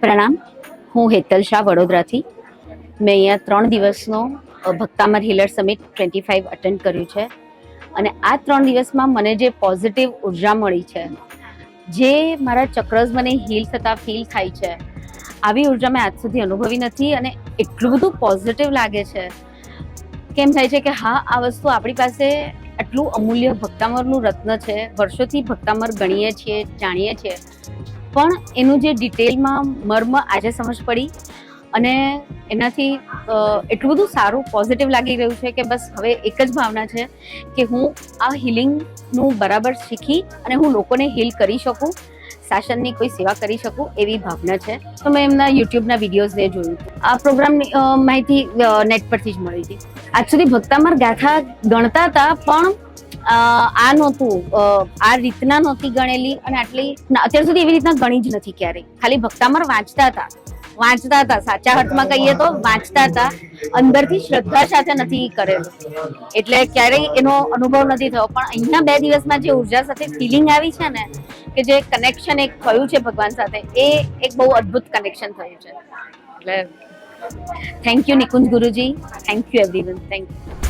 પ્રણામ. હું હેતલ શાહ વડોદરાથી. મેં અહીંયા 3 દિવસનો ભક્તામર હીલર સમિટ 25 અટેન્ડ કર્યું છે અને આ 3 દિવસમાં મને જે પોઝિટિવ ઉર્જા મળી છે, જે મારા ચક્રસ મને હીલ થતા ફીલ થાય છે, આવી ઉર્જા મેં આજ સુધી અનુભવી નથી અને એટલું બધું પોઝિટિવ લાગે છે. કેમ થાય છે કે હા, આ વસ્તુ આપણી પાસે આટલું અમૂલ્ય ભક્તામરનું રત્ન છે, વર્ષોથી ભક્તામર ગણીએ છીએ, જાણીએ છીએ, પણ એનું જે ડિટેલમાં મર્મ આજે સમજ પડી અને એનાથી એટલું બધું સારું પોઝિટિવ લાગી રહ્યું છે કે બસ હવે એક જ ભાવના છે કે હું આ હિલિંગનું બરાબર શીખી અને હું લોકોને હીલ કરી શકું, શાસનની કોઈ સેવા કરી શકું, એવી ભાવના છે. તો મેં એમના યુટ્યુબના વિડીયોઝને જોયું. આ પ્રોગ્રામની માહિતી નેટ પરથી જ મળી હતી. આજ સુધી ભક્તામર ગાથા ગણતા હતા, પણ આ નહોતું, આ રીતના નહોતી ગણેલી અને આટલી અત્યાર સુધી એવી રીતના ગણી જ નથી ક્યારેય. ખાલી ભક્તામર વાંચતા હતા, સાચા અર્થમાં કહીએ તો વાંચતા હતા, અંદરથી શ્રદ્ધા સાથે નથી કરેલું, એટલે ક્યારેય એનો અનુભવ નથી થયો. પણ અહીંયા 2 દિવસમાં જે ઉર્જા સાથે ફિલિંગ આવી છે ને, કે જે કનેક્શન એક થયું છે ભગવાન સાથે, એ એક બહુ અદ્ભુત કનેક્શન થયું છે. એટલે thank you Nikunj Guruji, thank you everyone, thank you.